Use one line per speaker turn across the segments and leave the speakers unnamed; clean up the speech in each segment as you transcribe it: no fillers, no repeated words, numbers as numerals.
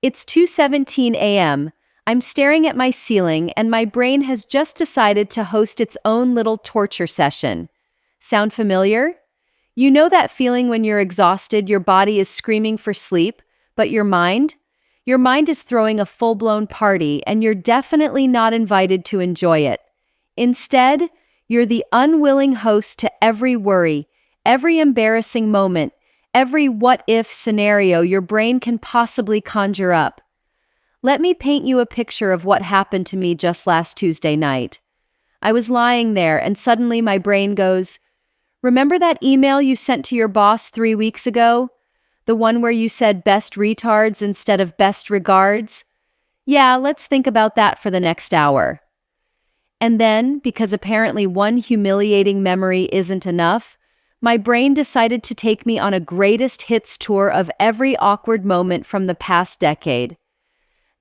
It's 2:17 a.m. I'm staring at my ceiling and my brain has just decided to host its own little torture session. Sound familiar? You know that feeling when you're exhausted, your body is screaming for sleep, but your mind? Your mind is throwing a full-blown party and you're definitely not invited to enjoy it. Instead, you're the unwilling host to every worry, every embarrassing moment, every what-if scenario your brain can possibly conjure up. Let me paint you a picture of what happened to me just last Tuesday night. I was lying there and suddenly my brain goes, "Remember that email you sent to your boss 3 weeks ago? The one where you said best retards instead of best regards? Yeah, let's think about that for the next hour." And then, because apparently one humiliating memory isn't enough, my brain decided to take me on a greatest hits tour of every awkward moment from the past decade.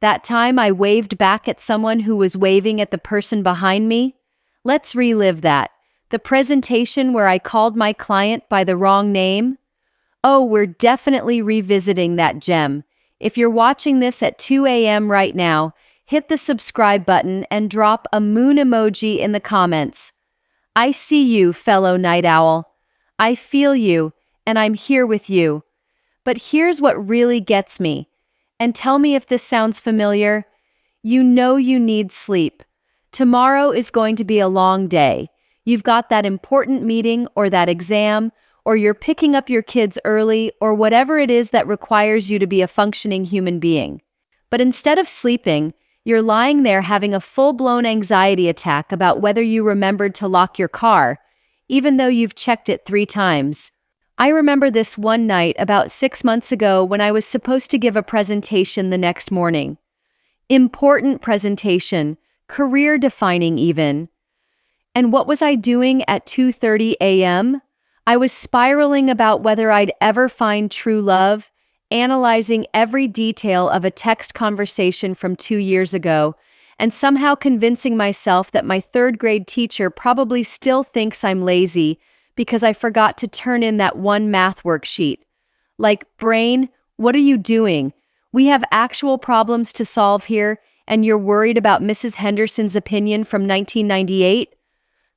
That time I waved back at someone who was waving at the person behind me. Let's relive that. The presentation where I called my client by the wrong name. Oh, we're definitely revisiting that gem. If you're watching this at 2 a.m. right now, hit the subscribe button and drop a moon emoji in the comments. I see you, fellow night owl. I feel you, and I'm here with you. But here's what really gets me. And tell me if this sounds familiar. You know you need sleep. Tomorrow is going to be a long day. You've got that important meeting or that exam, or you're picking up your kids early, or whatever it is that requires you to be a functioning human being. But instead of sleeping, you're lying there having a full-blown anxiety attack about whether you remembered to lock your car, even though you've checked it 3 times. I remember this one night about 6 months ago when I was supposed to give a presentation the next morning. Important presentation, career-defining even. And what was I doing at 2:30 a.m.? I was spiraling about whether I'd ever find true love, analyzing every detail of a text conversation from 2 years ago, and somehow convincing myself that my third-grade teacher probably still thinks I'm lazy because I forgot to turn in that one math worksheet. Like, brain, what are you doing? We have actual problems to solve here, and you're worried about Mrs. Henderson's opinion from 1998?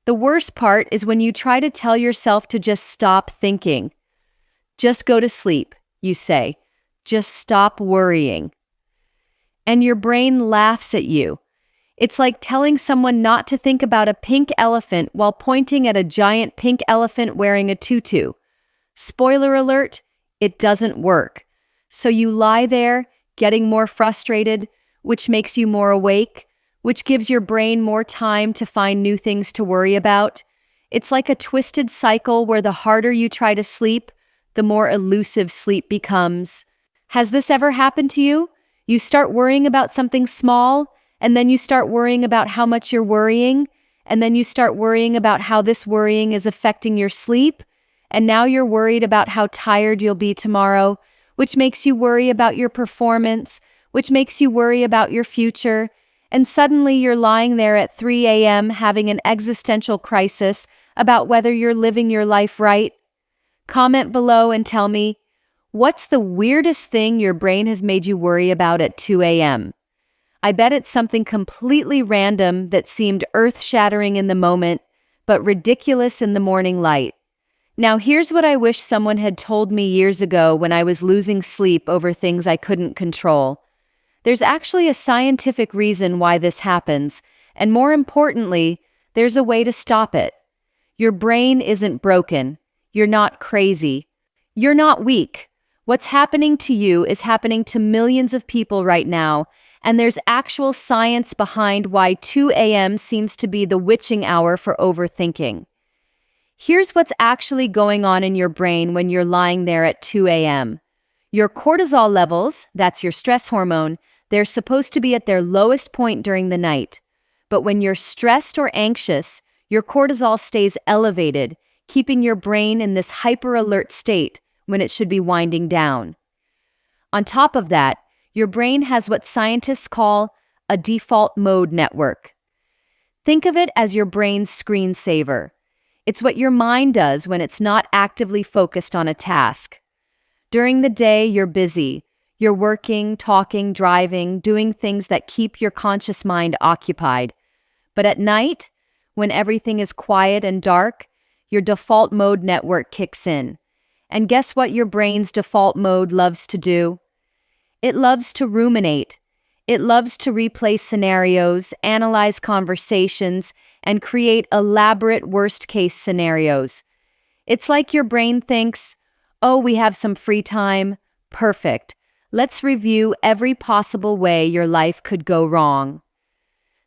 The worst part is when you try to tell yourself to just stop thinking. Just go to sleep, you say. Just stop worrying. And your brain laughs at you. It's like telling someone not to think about a pink elephant while pointing at a giant pink elephant wearing a tutu. Spoiler alert, it doesn't work. So you lie there, getting more frustrated, which makes you more awake, which gives your brain more time to find new things to worry about. It's like a twisted cycle where the harder you try to sleep, the more elusive sleep becomes. Has this ever happened to you? You start worrying about something small, and then you start worrying about how much you're worrying, and then you start worrying about how this worrying is affecting your sleep, and now you're worried about how tired you'll be tomorrow, which makes you worry about your performance, which makes you worry about your future, and suddenly you're lying there at 3 a.m. having an existential crisis about whether you're living your life right. Comment below and tell me, what's the weirdest thing your brain has made you worry about at 2 a.m.? I bet it's something completely random that seemed earth-shattering in the moment, but ridiculous in the morning light. Now here's what I wish someone had told me years ago when I was losing sleep over things I couldn't control. There's actually a scientific reason why this happens, and more importantly, there's a way to stop it. Your brain isn't broken. You're not crazy. You're not weak. What's happening to you is happening to millions of people right now, and there's actual science behind why 2 a.m. seems to be the witching hour for overthinking. Here's what's actually going on in your brain when you're lying there at 2 a.m. Your cortisol levels, that's your stress hormone, they're supposed to be at their lowest point during the night. But when you're stressed or anxious, your cortisol stays elevated, keeping your brain in this hyper-alert state when it should be winding down. On top of that, your brain has what scientists call a default mode network. Think of it as your brain's screensaver. It's what your mind does when it's not actively focused on a task. During the day, you're busy. You're working, talking, driving, doing things that keep your conscious mind occupied. But at night, when everything is quiet and dark, your default mode network kicks in. And guess what your brain's default mode loves to do? It loves to ruminate. It loves to replay scenarios, analyze conversations, and create elaborate worst-case scenarios. It's like your brain thinks, oh, we have some free time. Perfect. Let's review every possible way your life could go wrong.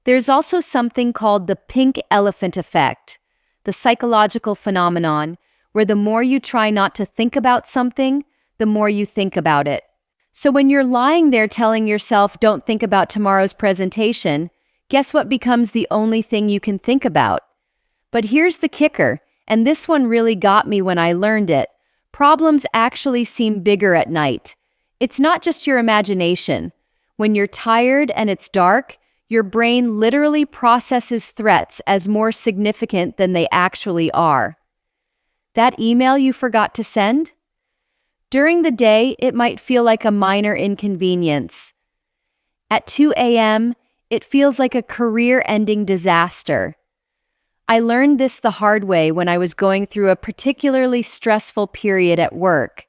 There's also something called the pink elephant effect, the psychological phenomenon where the more you try not to think about something, the more you think about it. So when you're lying there telling yourself, don't think about tomorrow's presentation, guess what becomes the only thing you can think about? But here's the kicker, and this one really got me when I learned it. Problems actually seem bigger at night. It's not just your imagination. When you're tired and it's dark, your brain literally processes threats as more significant than they actually are. That email you forgot to send? During the day, it might feel like a minor inconvenience. At 2 a.m., it feels like a career-ending disaster. I learned this the hard way when I was going through a particularly stressful period at work.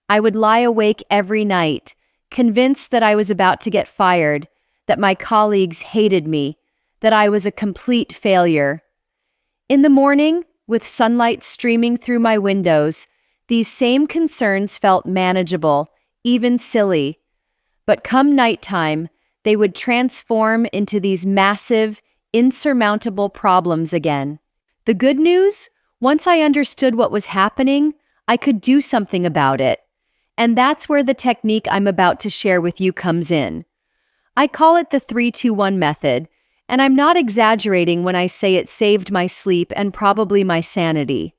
I would lie awake every night, convinced that I was about to get fired, that my colleagues hated me, that I was a complete failure. In the morning, with sunlight streaming through my windows, these same concerns felt manageable, even silly. But come nighttime, they would transform into these massive, insurmountable problems again. The good news? Once I understood what was happening, I could do something about it. And that's where the technique I'm about to share with you comes in. I call it the 3-2-1 method, and I'm not exaggerating when I say it saved my sleep and probably my sanity.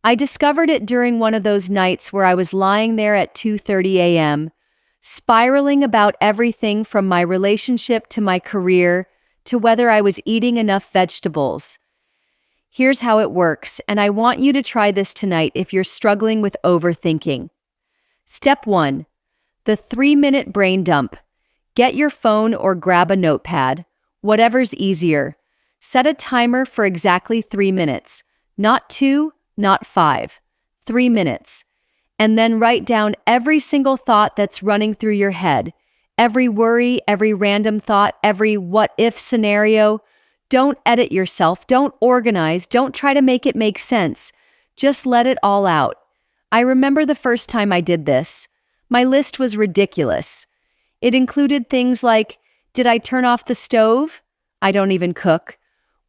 I discovered it during one of those nights where I was lying there at 2:30 a.m., spiraling about everything from my relationship to my career to whether I was eating enough vegetables. Here's how it works, and I want you to try this tonight if you're struggling with overthinking. Step 1. The 3-minute brain dump. Get your phone or grab a notepad, whatever's easier. Set a timer for exactly 3 minutes, not 2, not 5, 3 minutes. And then write down every single thought that's running through your head, every worry, every random thought, every what-if scenario. Don't edit yourself, don't organize, don't try to make it make sense. Just let it all out. I remember the first time I did this. My list was ridiculous. It included things like, did I turn off the stove? I don't even cook.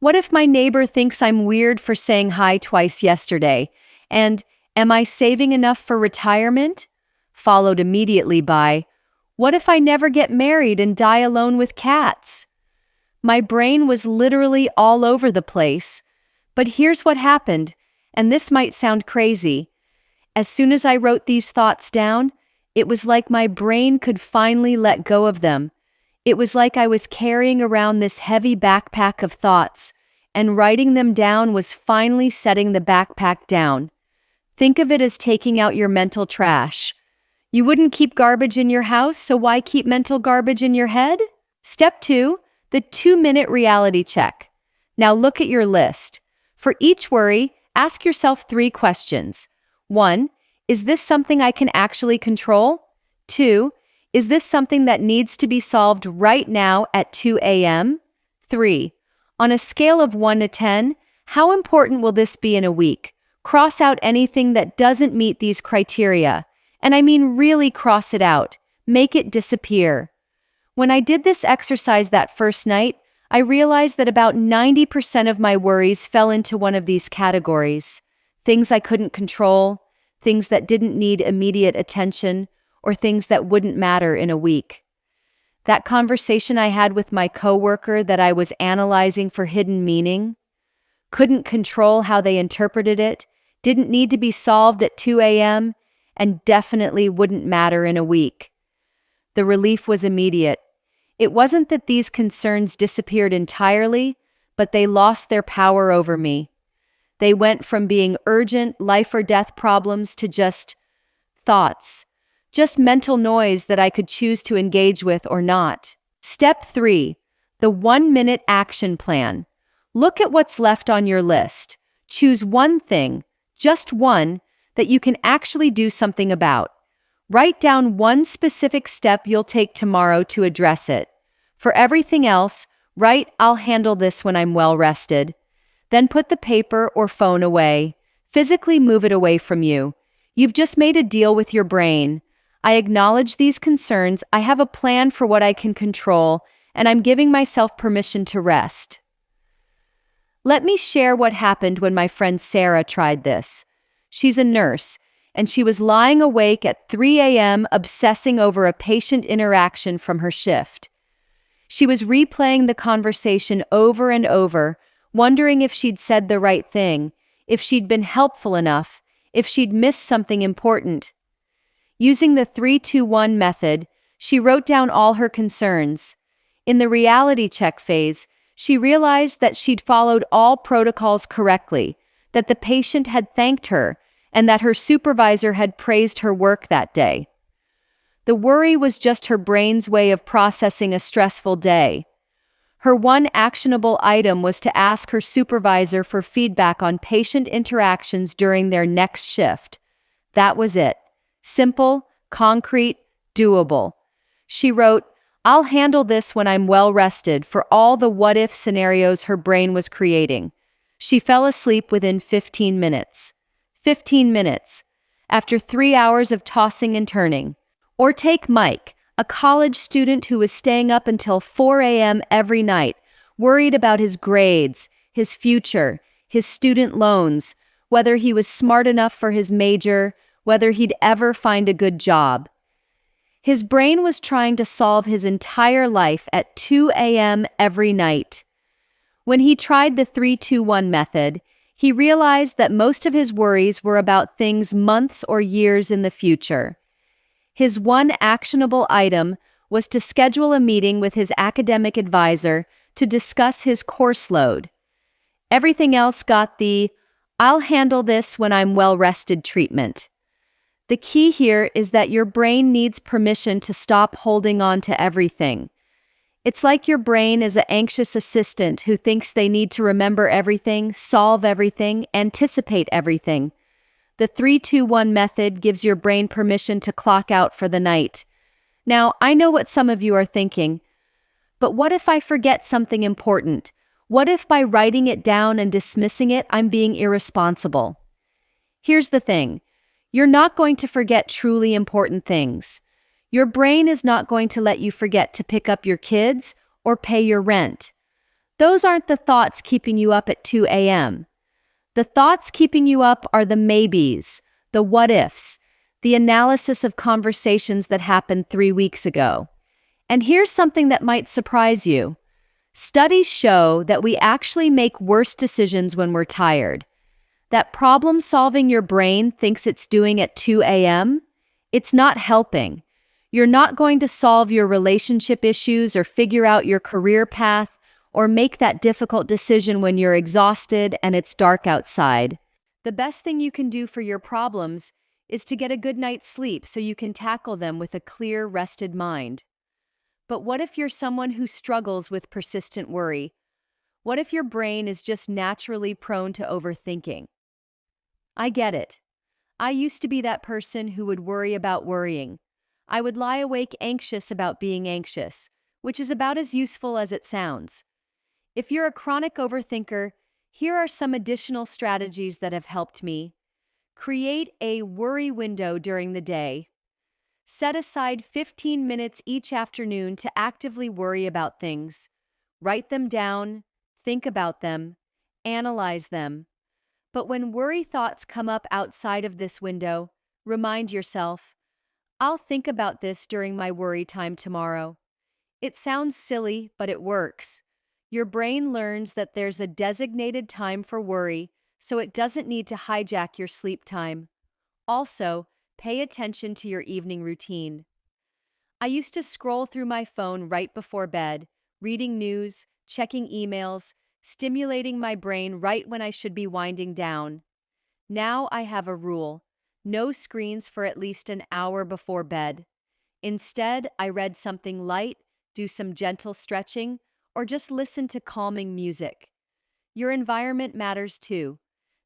What if my neighbor thinks I'm weird for saying hi twice yesterday? And am I saving enough for retirement? Followed immediately by, what if I never get married and die alone with cats? My brain was literally all over the place. But here's what happened, and this might sound crazy. As soon as I wrote these thoughts down, it was like my brain could finally let go of them. It was like I was carrying around this heavy backpack of thoughts, and writing them down was finally setting the backpack down. Think of it as taking out your mental trash. You wouldn't keep garbage in your house, so why keep mental garbage in your head? Step 2, the 2-minute reality check. Now look at your list. For each worry, ask yourself 3 questions. 1, is this something I can actually control? 2, is this something that needs to be solved right now at 2 a.m.? 3, on a scale of 1 to 10, how important will this be in a week? Cross out anything that doesn't meet these criteria. And I mean really cross it out. Make it disappear. When I did this exercise that first night, I realized that about 90% of my worries fell into one of these categories. Things I couldn't control, things that didn't need immediate attention, or things that wouldn't matter in a week. That conversation I had with my coworker that I was analyzing for hidden meaning, couldn't control how they interpreted it, didn't need to be solved at 2 a.m., and definitely wouldn't matter in a week. The relief was immediate. It wasn't that these concerns disappeared entirely, but they lost their power over me. They went from being urgent life or death problems to just thoughts, just mental noise that I could choose to engage with or not. Step 3. The 1-minute action plan. Look at what's left on your list. Choose one thing, just one, that you can actually do something about. Write down one specific step you'll take tomorrow to address it. For everything else, write, "I'll handle this when I'm well rested." Then put the paper or phone away. Physically move it away from you. You've just made a deal with your brain. I acknowledge these concerns, I have a plan for what I can control, and I'm giving myself permission to rest. Let me share what happened when my friend Sarah tried this. She's a nurse, and she was lying awake at 3 a.m. obsessing over a patient interaction from her shift. She was replaying the conversation over and over, wondering if she'd said the right thing, if she'd been helpful enough, if she'd missed something important. Using the 3-2-1 method, she wrote down all her concerns. In the reality check phase, she realized that she'd followed all protocols correctly, that the patient had thanked her, and that her supervisor had praised her work that day. The worry was just her brain's way of processing a stressful day. Her one actionable item was to ask her supervisor for feedback on patient interactions during their next shift. That was it. Simple, concrete, doable. She wrote, "I'll handle this when I'm well rested," for all the what-if scenarios her brain was creating. She fell asleep within 15 minutes. 15 minutes. After 3 hours of tossing and turning. Or take Mike, a college student who was staying up until 4 a.m. every night, worried about his grades, his future, his student loans, whether he was smart enough for his major, whether he'd ever find a good job. His brain was trying to solve his entire life at 2 a.m. every night. When he tried the 3-2-1 method, he realized that most of his worries were about things months or years in the future. His one actionable item was to schedule a meeting with his academic advisor to discuss his course load. Everything else got the "I'll handle this when I'm well rested" treatment. The key here is that your brain needs permission to stop holding on to everything. It's like your brain is an anxious assistant who thinks they need to remember everything, solve everything, anticipate everything. The 3-2-1 method gives your brain permission to clock out for the night. Now, I know what some of you are thinking, but what if I forget something important? What if by writing it down and dismissing it, I'm being irresponsible? Here's the thing. You're not going to forget truly important things. Your brain is not going to let you forget to pick up your kids or pay your rent. Those aren't the thoughts keeping you up at 2 a.m. The thoughts keeping you up are the maybes, the what-ifs, the analysis of conversations that happened 3 weeks ago. And here's something that might surprise you. Studies show that we actually make worse decisions when we're tired. That problem-solving your brain thinks it's doing at 2 a.m., it's not helping. You're not going to solve your relationship issues or figure out your career path or make that difficult decision when you're exhausted and it's dark outside. The best thing you can do for your problems is to get a good night's sleep so you can tackle them with a clear, rested mind. But what if you're someone who struggles with persistent worry? What if your brain is just naturally prone to overthinking? I get it. I used to be that person who would worry about worrying. I would lie awake anxious about being anxious, which is about as useful as it sounds. If you're a chronic overthinker, here are some additional strategies that have helped me. Create a worry window during the day. Set aside 15 minutes each afternoon to actively worry about things. Write them down, think about them, analyze them. But when worry thoughts come up outside of this window, remind yourself, "I'll think about this during my worry time tomorrow." It sounds silly, but it works. Your brain learns that there's a designated time for worry, so it doesn't need to hijack your sleep time. Also, pay attention to your evening routine. I used to scroll through my phone right before bed, reading news, checking emails, stimulating my brain right when I should be winding down. Now I have a rule. No screens for at least an hour before bed. Instead, I read something light, do some gentle stretching, or just listen to calming music. Your environment matters too.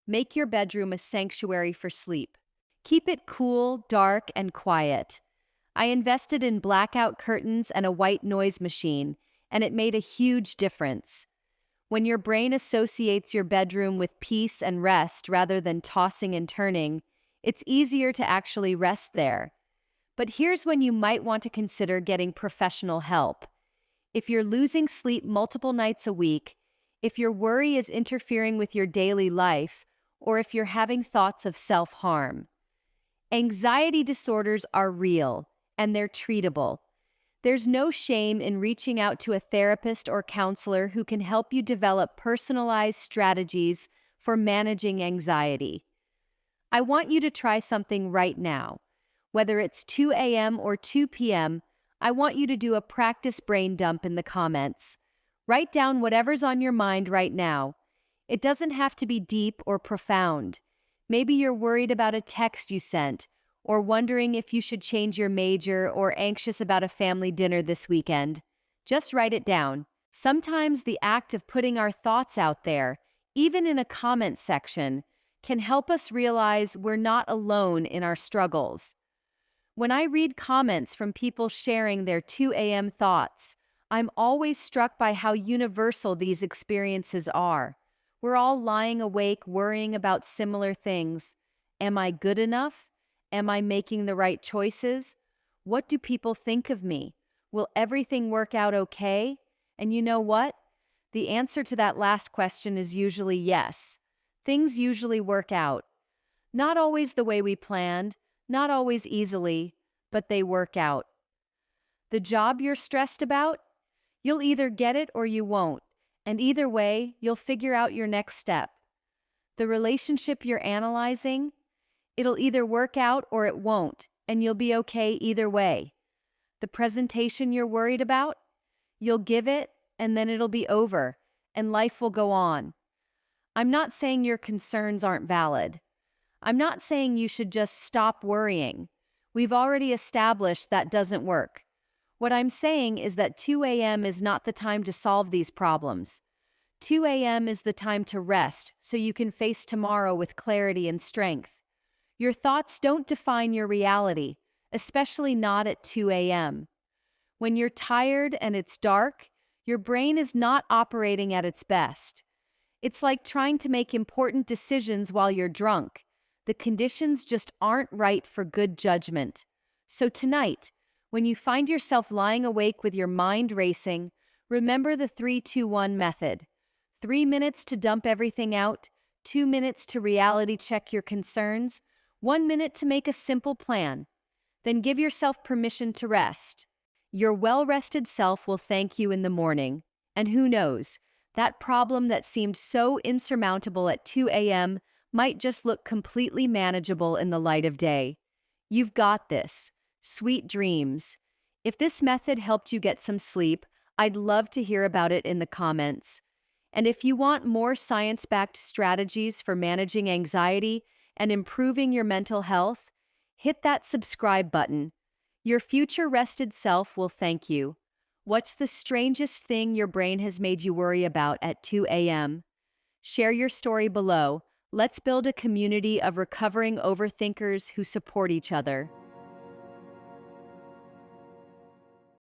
Make your bedroom a sanctuary for sleep. Keep it cool, dark, and quiet. I invested in blackout curtains and a white noise machine, and it made a huge difference. When your brain associates your bedroom with peace and rest rather than tossing and turning, it's easier to actually rest there. But here's when you might want to consider getting professional help. If you're losing sleep multiple nights a week, if your worry is interfering with your daily life, or if you're having thoughts of self-harm. Anxiety disorders are real, and they're treatable. There's no shame in reaching out to a therapist or counselor who can help you develop personalized strategies for managing anxiety. I want you to try something right now. Whether it's 2 a.m. or 2 p.m., I want you to do a practice brain dump in the comments. Write down whatever's on your mind right now. It doesn't have to be deep or profound. Maybe you're worried about a text you sent, or wondering if you should change your major, or anxious about a family dinner this weekend. Just write it down. Sometimes the act of putting our thoughts out there, even in a comment section, can help us realize we're not alone in our struggles. When I read comments from people sharing their 2 a.m. thoughts, I'm always struck by how universal these experiences are. We're all lying awake worrying about similar things. Am I good enough? Am I making the right choices? What do people think of me? Will everything work out okay? And you know what? The answer to that last question is usually yes. Things usually work out. Not always the way we planned, not always easily, but they work out. The job you're stressed about? You'll either get it or you won't, and either way, you'll figure out your next step. The relationship you're analyzing? It'll either work out or it won't, and you'll be okay either way. The presentation you're worried about? You'll give it, and then it'll be over, and life will go on. I'm not saying your concerns aren't valid. I'm not saying you should just stop worrying. We've already established that doesn't work. What I'm saying is that 2 a.m. is not the time to solve these problems. 2 a.m. is the time to rest so you can face tomorrow with clarity and strength. Your thoughts don't define your reality, especially not at 2 a.m. When you're tired and it's dark, your brain is not operating at its best. It's like trying to make important decisions while you're drunk. The conditions just aren't right for good judgment. So tonight, when you find yourself lying awake with your mind racing, remember the 3-2-1 method. 3 minutes to dump everything out, 2 minutes to reality check your concerns, 1 minute to make a simple plan. Then give yourself permission to rest. Your well-rested self will thank you in the morning. And who knows, that problem that seemed so insurmountable at 2 a.m. might just look completely manageable in the light of day. You've got this. Sweet dreams. If this method helped you get some sleep, I'd love to hear about it in the comments. And if you want more science-backed strategies for managing anxiety and improving your mental health, hit that subscribe button. Your future rested self will thank you. What's the strangest thing your brain has made you worry about at 2 a.m.? Share your story below. Let's build a community of recovering overthinkers who support each other.